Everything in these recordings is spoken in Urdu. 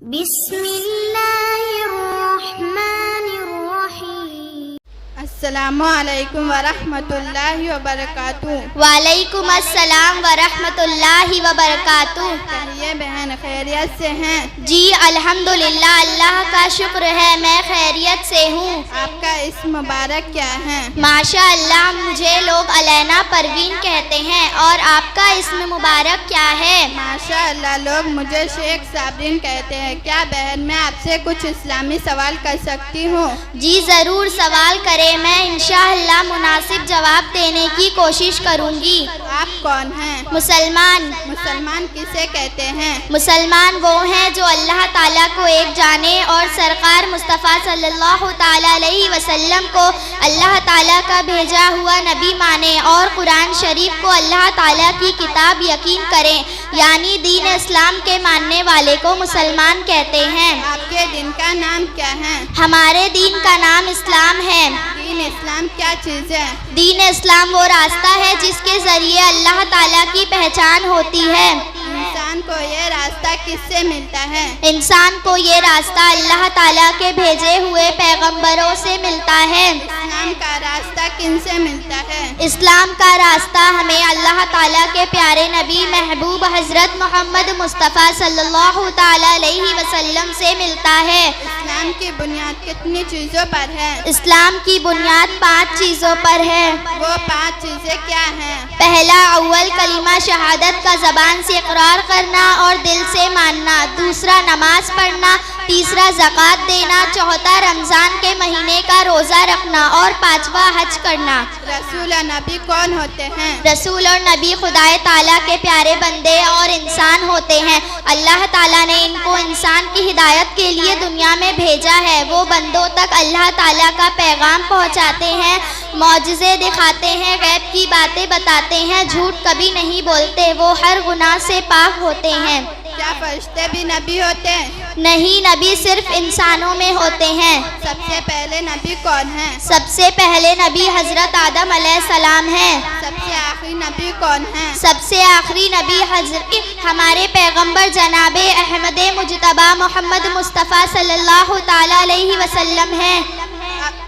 بسم اللہ الرحمن الرحیم۔ السلام علیکم ورحمۃ اللہ وبرکاتہ۔ وعلیکم السلام ورحمۃ اللہ وبرکاتہ۔ کہیے بہن خیریت سے ہیں؟ جی الحمدللہ، اللہ کا شکر ہے، میں خیریت سے ہوں۔ آپ کا اسم مبارک کیا ہے؟ ماشاء اللہ، مجھے لوگ علینا پروین کہتے ہیں، اور آپ کا اسم مبارک کیا ہے؟ ماشاء اللہ، لوگ مجھے شیخ صابرین کہتے ہیں۔ کیا بہن میں آپ سے کچھ اسلامی سوال کر سکتی ہوں؟ جی ضرور، سوال کریں، میں انشاءاللہ مناسب جواب دینے کی کوشش کروں گی۔ آپ کون ہیں؟ مسلمان۔ مسلمان کسے کہتے ہیں؟ مسلمان وہ ہیں جو اللہ تعالیٰ کو ایک جانے اور سرکار مصطفیٰ صلی اللہ تعالیٰ علیہ وسلم کو اللہ تعالیٰ کا بھیجا ہوا نبی مانے، اور قرآن شریف کو اللہ تعالیٰ کی کتاب یقین کریں، یعنی دین اسلام کے ماننے والے کو مسلمان کہتے ہیں۔ آپ کے دین کا نام کیا ہے؟ ہمارے دین کا نام اسلام ہے۔ دین اسلام کیا چیز ہے؟ دین اسلام وہ راستہ ہے جس کے ذریعے اللہ تعالیٰ کی پہچان ہوتی ہے۔ انسان کو یہ راستہ کس سے ملتا ہے؟ انسان کو یہ راستہ اللہ تعالیٰ کے بھیجے ہوئے پیغمبروں سے ملتا ہے۔ اسلام کا راستہ کن سے ملتا ہے؟ اسلام کا راستہ ہمیں اللہ تعالیٰ کے پیارے نبی محبوب حضرت محمد مصطفیٰ صلی اللہ تعالیٰ علیہ وسلم سے ملتا ہے۔ اسلام کی بنیاد کتنی چیزوں پر ہے؟ اسلام کی بنیاد 5 چیزوں پر ہے۔ وہ 5 چیزیں کیا ہیں؟ پہلا، اول کلمہ شہادت کا زبان سے اقرار کرنا اور دل سے ماننا۔ دوسرا، نماز پڑھنا۔ تیسرا، زکوٰۃ دینا۔ چوتھا، رمضان کے مہینے کا روزہ رکھنا۔ اور 5واں، حج کرنا۔ رسول اور نبی کون ہوتے ہیں؟ رسول اور نبی خدائے تعالیٰ کے پیارے بندے اور انسان ہوتے ہیں۔ اللہ تعالیٰ نے ان کو انسان کی ہدایت کے لیے دنیا میں بھیجا ہے۔ وہ بندوں تک اللہ تعالیٰ کا پیغام پہنچاتے ہیں، معجزے دکھاتے ہیں، غیب کی باتیں بتاتے ہیں، جھوٹ کبھی نہیں بولتے، وہ ہر گناہ سے پاک ہوتے ہیں۔ کیا فرشتے بھی نبی ہوتے ہیں؟ نہیں، نبی صرف انسانوں میں ہوتے ہیں۔ سب سے پہلے نبی کون ہیں؟ سب سے پہلے نبی حضرت آدم علیہ السلام ہیں۔ سب سے آخری نبی کون ہیں؟ سب سے آخری نبی حضرت ہمارے پیغمبر جناب احمد مجتبیٰ محمد مصطفیٰ صلی اللہ تعالیٰ علیہ وسلم ہیں۔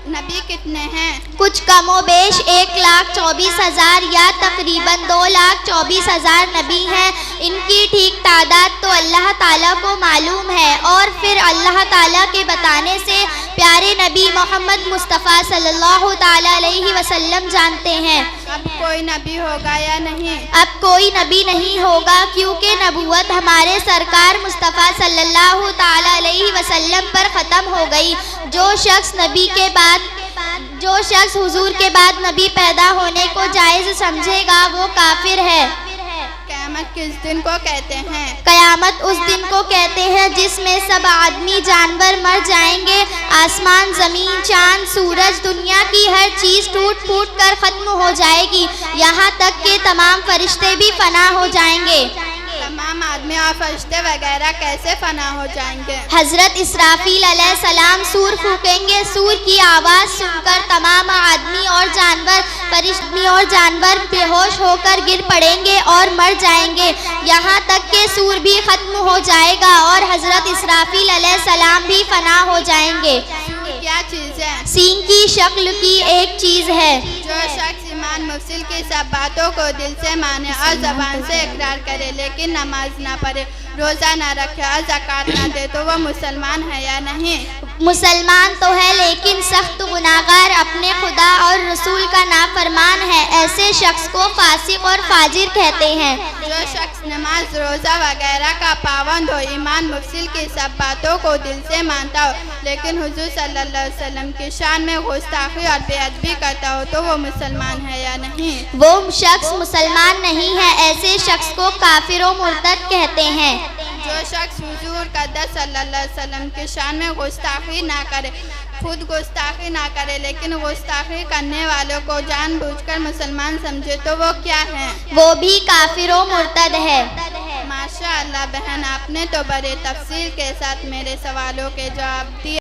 نبی کتنے ہیں؟ کچھ کم و بیش 1,24,000 یا تقریباً 2,24,000 نبی ہیں۔ ان کی ٹھیک تعداد تو اللہ تعالیٰ کو معلوم ہے، اور پھر اللہ تعالیٰ کے بتانے سے پیارے نبی محمد مصطفیٰ صلی اللہ تعالیٰ علیہ وسلم جانتے ہیں۔ اب کوئی نبی ہوگا یا نہیں؟ اب کوئی نبی نہیں ہوگا، کیونکہ نبوت ہمارے سرکار مصطفیٰ صلی اللہ تعالیٰ علیہ وسلم پر ختم ہو گئی۔ جو شخص حضور کے بعد نبی پیدا ہونے کو جائز سمجھے گا وہ کافر ہے۔ قیامت کس دن کو کہتے ہیں؟ قیامت اس دن کو کہتے ہیں جس میں سب آدمی جانور مر جائیں گے، آسمان، زمین، چاند، سورج، دنیا کی ہر چیز ٹوٹ پھوٹ کر ختم ہو جائے گی، یہاں تک کہ تمام فرشتے بھی فنا ہو جائیں گے۔ تمام آدمی اور فرشتے وغیرہ کیسے فنا ہو جائیں گے؟ حضرت اسرافیل علیہ السلام سور پھونکیں گے، سور کی آواز سن کر تمام آدمی اور جانور بے ہوش ہو کر گر پڑیں گے اور مر جائیں گے، یہاں تک کہ سور بھی ختم ہو جائے گا اور حضرت اسرافیل علیہ السلام بھی فنا ہو جائیں گے۔ کیا چیز ہے؟ سینگ کی شکل کی ایک چیز ہے۔ جو شخص ایمان مفصل کی سب باتوں کو دل سے مانے اور زبان سے اقرار کرے، لیکن نماز نہ پڑھے، روزہ نہ رکھے اور زکوٰۃ نہ دے، تو وہ مسلمان ہے یا نہیں؟ مسلمان تو ہے، لیکن سخت گناہگار، اپنے خدا اور رسول کا نافرمان ہے۔ ایسے شخص کو فاسق اور فاجر کہتے ہیں۔ جو شخص نماز، روزہ وغیرہ کا پابند ہو، ایمان مفصل کی سب باتوں کو دل سے مانتا ہو، لیکن حضور صلی اللہ علیہ وسلم کی شان میں گستاخی اور بے ادبی کرتا ہو، تو وہ مسلمان ہے یا نہیں؟ وہ شخص مسلمان نہیں ہے، ایسے شخص کو کافر و مرتد کہتے ہیں۔ جو شخص حضور قدس صلی اللہ علیہ وسلم کی شان میں گستاخی نہ کرے، خود گستاخی نہ کرے، لیکن گستاخی کرنے والوں کو جان بوجھ کر مسلمان سمجھے، تو وہ کیا ہے؟ وہ بھی کافر و مرتد ہے۔ ماشاء اللہ بہن، آپ نے تو بڑے تفصیل کے ساتھ میرے سوالوں کے جواب دیے۔